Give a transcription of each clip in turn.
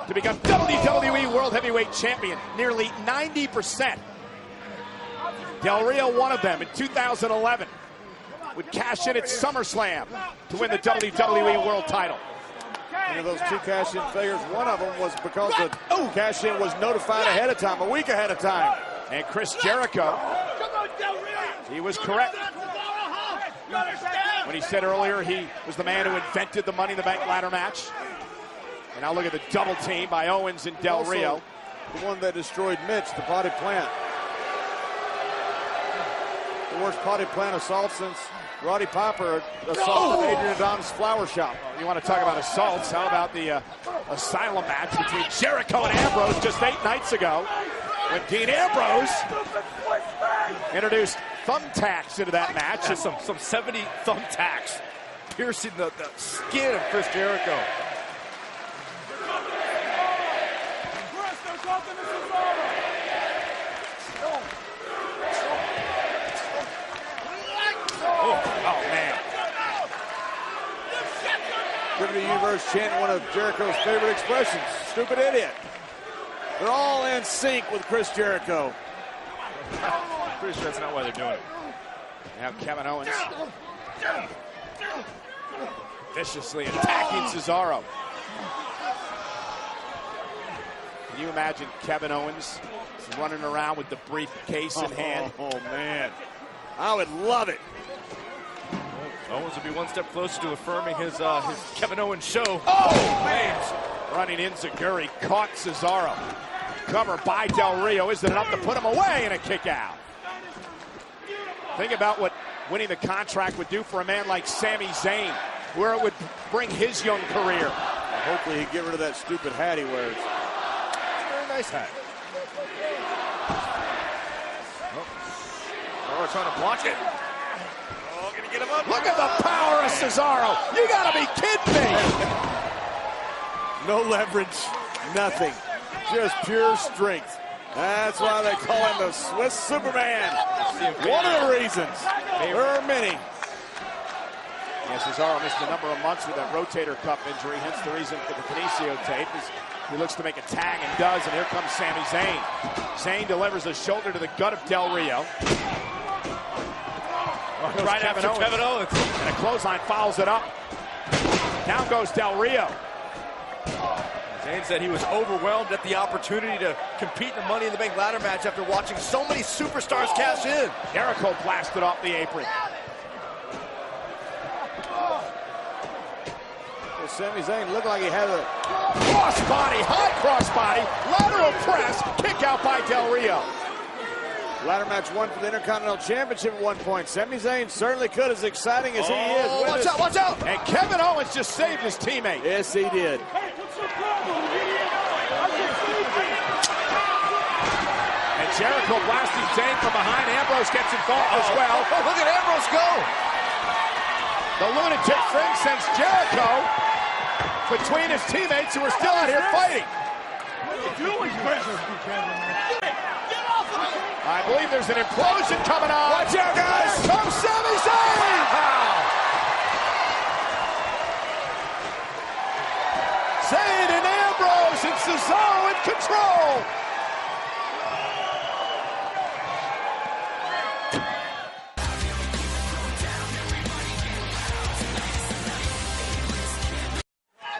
to become WWE World Heavyweight Champion. Nearly 90%. Del Rio, one of them in 2011, would cash in at SummerSlam to win the WWE World title. And of those two cash-in failures, one of them was because the cash-in was notified ahead of time, a week ahead of time. And Chris Jericho, he was correct when he said earlier he was the man who invented the Money in the Bank ladder match. And now look at the double team by Owens and Del Rio. The one that destroyed Mitch, the potty plant. The worst potty plant assault since Roddy Piper assaulted Adrian Adonis' flower shop. You want to talk about assaults? How about the asylum match between Jericho and Ambrose just 8 nights ago, when Dean Ambrose introduced thumbtacks into that match. Yeah, some 70 thumbtacks piercing the skin of Chris Jericho. Oh, man. WWE Universe chanting one of Jericho's favorite expressions, stupid idiot. They're all in sync with Chris Jericho. Pretty sure that's not why they're doing it. Now Kevin Owens viciously attacking Cesaro. Can you imagine Kevin Owens running around with the briefcase in hand? Oh, man. I would love it. Owens would be one step closer to affirming his Kevin Owens show. Oh, man! Running in, Zaguri caught Cesaro. Cover by Del Rio. Is it enough to put him away and a kick out? Think about what winning the contract would do for a man like Sami Zayn, where it would bring his young career. Hopefully he'd get rid of that stupid hat he wears. Very nice hat. Oh, trying to block it. Oh, gonna get him up. Look at the power of Cesaro. You gotta be kidding me. No leverage, nothing. Just pure strength. That's why they call him the Swiss Superman. One of the reasons. There are many. Yeah, Cesaro missed a number of months with that rotator cuff injury, hence the reason for the kinesio tape. Is he looks to make a tag and does, and here comes Sami Zayn. Zayn delivers a shoulder to the gut of Del Rio. Right after Kevin Owens. And a clothesline follows it up. Down goes Del Rio. Zayn said he was overwhelmed at the opportunity to compete in the Money in the Bank ladder match after watching so many superstars cash in. Jericho blasted off the apron. Well, Sami Zayn looked like he had a crossbody, high crossbody, lateral press, kick out by Del Rio. Ladder match won for the Intercontinental Championship at one point. Sami Zayn certainly could, as exciting as he is. Watch out, watch out! And Kevin Owens just saved his teammate. Yes, he did. And Jericho blasting Zayn from behind. Ambrose gets involved as well. Oh, look at Ambrose go! The lunatic fringe sends Jericho between his teammates who are still out here fighting. I believe there's an implosion coming on. Watch out, guys! Here comes Sami Zayn! Zayn and Ambrose and Cesaro in control.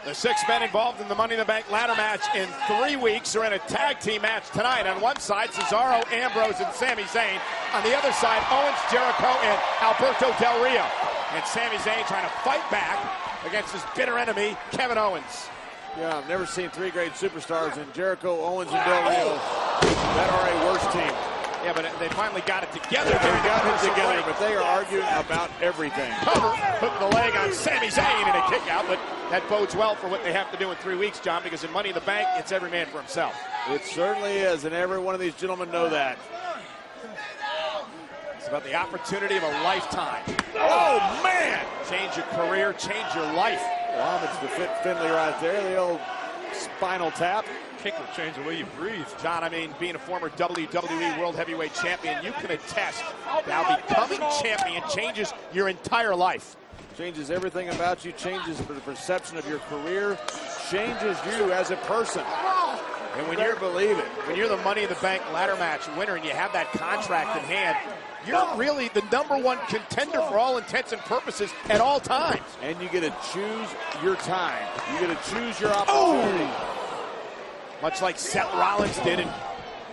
The 6 men involved in the Money in the Bank ladder match in 3 weeks are in a tag team match tonight. On one side, Cesaro, Ambrose, and Sami Zayn. On the other side, Owens, Jericho, and Alberto Del Rio. And Sami Zayn trying to fight back against his bitter enemy, Kevin Owens. Yeah, I've never seen 3 great superstars in Jericho, Owens, and Del Rio that are a worse team. Yeah, but they finally got it together. They got it together, but they are arguing about everything. Cover, putting the leg on Sami Zayn and a kick out, but that bodes well for what they have to do in 3 weeks, John, because in Money in the Bank, it's every man for himself. It certainly is, and every one of these gentlemen know that. It's about the opportunity of a lifetime. Oh, man! Change your career, change your life. Homage to Finley right there, the old spinal tap. Kick will change the way you breathe. John, I mean, being a former WWE World Heavyweight Champion, you can attest that how becoming champion changes your entire life. Changes everything about you, changes the perception of your career, changes you as a person. And when you're, believe it, when you're the Money in the Bank ladder match winner and you have that contract in hand, you're really the #1 contender for all intents and purposes at all times. And you get to choose your time. You get to choose your opportunity. Much like Seth Rollins did, and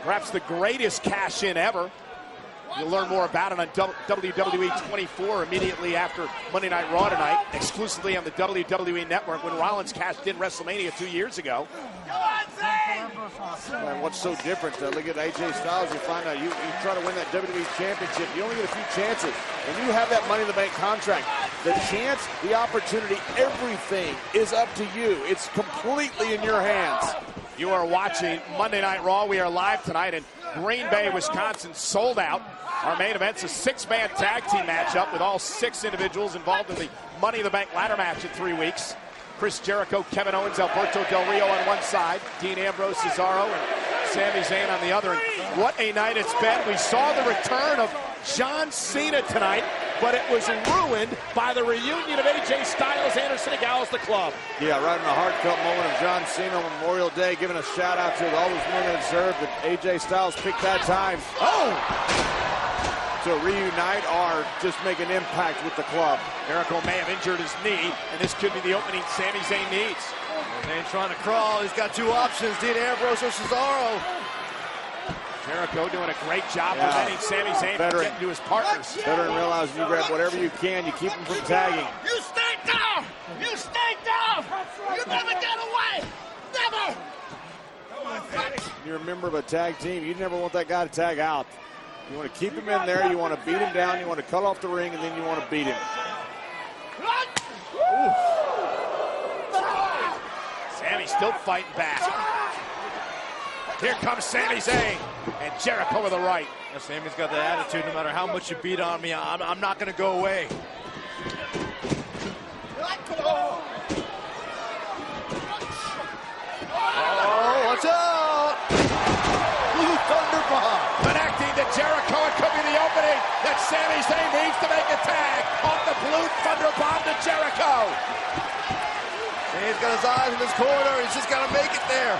perhaps the greatest cash-in ever. You'll learn more about it on WWE 24 immediately after Monday Night Raw tonight, exclusively on the WWE Network, when Rollins cashed in WrestleMania 2 years ago. And what's so different? Look at AJ Styles. You find out you try to win that WWE Championship. You only get a few chances. When you have that Money in the Bank contract, the chance, the opportunity, everything is up to you. It's completely in your hands. You are watching Monday Night Raw. We are live tonight in Green Bay, Wisconsin, sold out. Our main event's a 6-man tag team matchup with all 6 individuals involved in the Money in the Bank ladder match in 3 weeks. Chris Jericho, Kevin Owens, Alberto Del Rio on one side, Dean Ambrose, Cesaro, and Sami Zayn on the other. And what a night it's been. We saw the return of John Cena tonight, but it was ruined by the reunion of AJ Styles, Anderson, and Gallows, the club. Yeah, right in the heartfelt moment of John Cena on Memorial Day, giving a shout out to all those men that served, that AJ Styles picked that time. To reunite or just make an impact with the club. Jericho may have injured his knee, and this could be the opening Sami Zayn needs. Zayn trying to crawl. He's got 2 options, Dean Ambrose or Cesaro. Jericho doing a great job preventing Sami Zayn from getting to his partners. Veteran realizes you grab whatever you can, you keep him from tagging. You stay down! You stay down! You never get away! Never! You're a member of a tag team. You never want that guy to tag out. You want to keep him in there, you want to beat him down, you want to cut off the ring, and then you want to beat him. Sami still fighting back. Here comes Sami Zayn, and Jericho with the right. Yeah, Sami's got the attitude, no matter how much you beat on me, I'm not going to go away. Oh, watch out! Blue Thunder Bomb. Connecting to Jericho, it could be the opening that Sami Zayn needs to make a tag. Off the Blue Thunder Bomb to Jericho. Zayn's got his eyes in this corner, he's just got to make it there.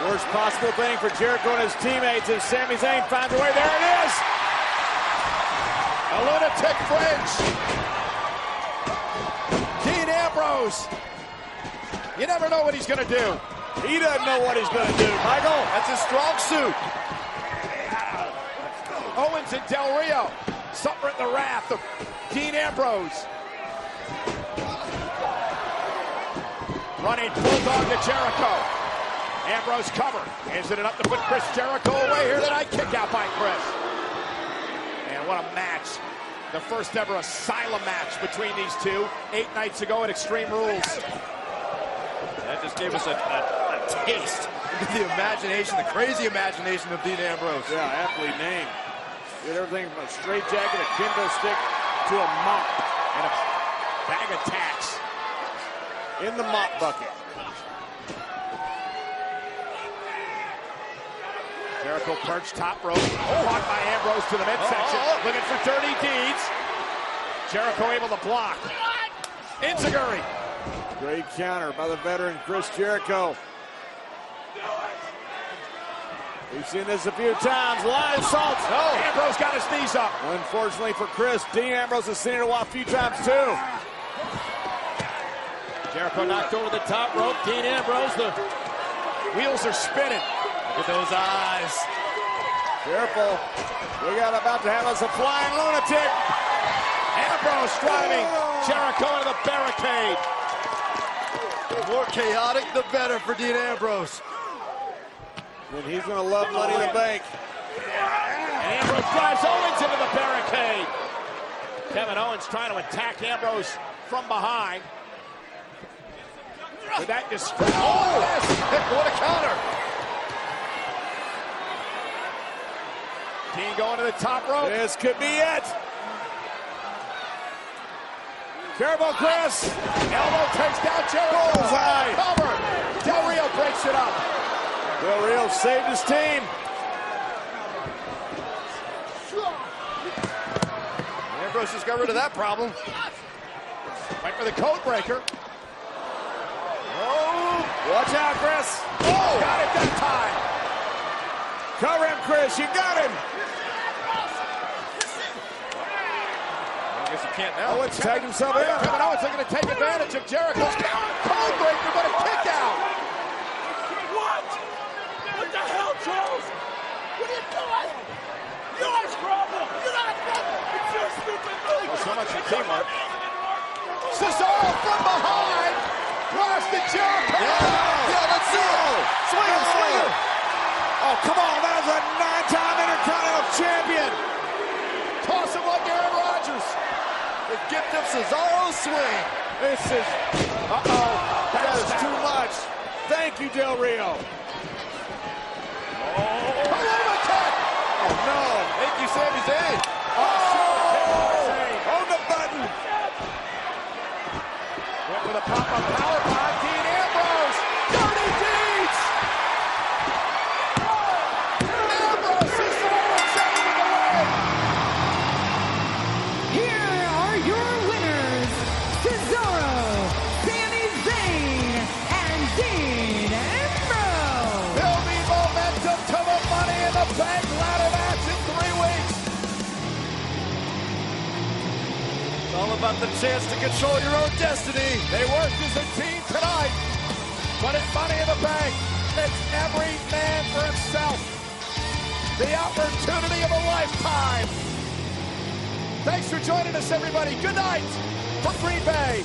Worst possible thing for Jericho and his teammates if Sami Zayn finds a way. There it is! A lunatic fringe. Dean Ambrose. You never know what he's going to do. He doesn't know what he's going to do, Michael. That's his strong suit. Owens and Del Rio suffering the wrath of Dean Ambrose. Running bulldog to Jericho. Ambrose cover. Hands it up to put Chris Jericho away here tonight. Kick out by Chris. And what a match. The first ever Asylum match between these two 8 nights ago at Extreme Rules. That just gave us a taste into the imagination, the crazy imagination of Dean Ambrose. Yeah, aptly named. Did everything from a straight jacket, a kendo stick, to a mop. And a bag of tacks. In the mop bucket. Jericho perched top rope. Caught by Ambrose to the midsection. Looking for dirty deeds. Jericho able to block. Enziguri. Great counter by the veteran Chris Jericho. We've seen this a few times. Line assault. Ambrose got his knees up. Unfortunately for Chris, Dean Ambrose has seen it a few times too. Jericho knocked over the top rope. Dean Ambrose, the wheels are spinning. Look at those eyes. Careful. We got about to have us a flying lunatic. Ambrose driving Jericho into the barricade. The more chaotic, the better for Dean Ambrose. And he's going to love Money in the Bank. And Ambrose drives Owens into the barricade. Kevin Owens trying to attack Ambrose from behind. With that just what a counter. Dean going to the top rope. This could be it. Careful, Chris. Elbow takes down Jericho. Bullseye. Cover. Del Rio breaks it up. Del Rio saved his team. Ambrose Ambrose just got rid of that problem. Right for the code breaker. Oh, watch out, Chris. Oh, got it that time. Cover him, Chris. You got him. I guess he can't now. Owens tagged himself in. Kevin Owens looking to take advantage of Jericho's code breaker, but a kick out. What? What the hell, Charles? What are you doing? You're a problem. You're not a problem. It's your stupid move. Oh, so much for teamwork. Cesaro from behind. Cross to Jericho. Yeah, let's see it. Swing him, swing him. Oh, come on. That was a 9-time Intercontinental Champion. Toss him like Aaron Rodgers. The gift of Cesaro's swing. This is, that is too much. Thank you, Del Rio. Oh, no. Thank you, Sami Zayn. On the button. Went with a pop-up powerbomb. Dean Ambrose. Dirty deeds. Ambrose, Cesaro, second in the way. Here are your winners, Cesaro, Sami Zayn, and Dean Ambrose. Building momentum to the Money in the Bank ladder match in 3 weeks. It's all about the chance to control your own destiny. They worked as a team tonight, but it's Money in the Bank. It's every man for himself. The opportunity of a lifetime. Thanks for joining us, everybody. Good night from Green Bay.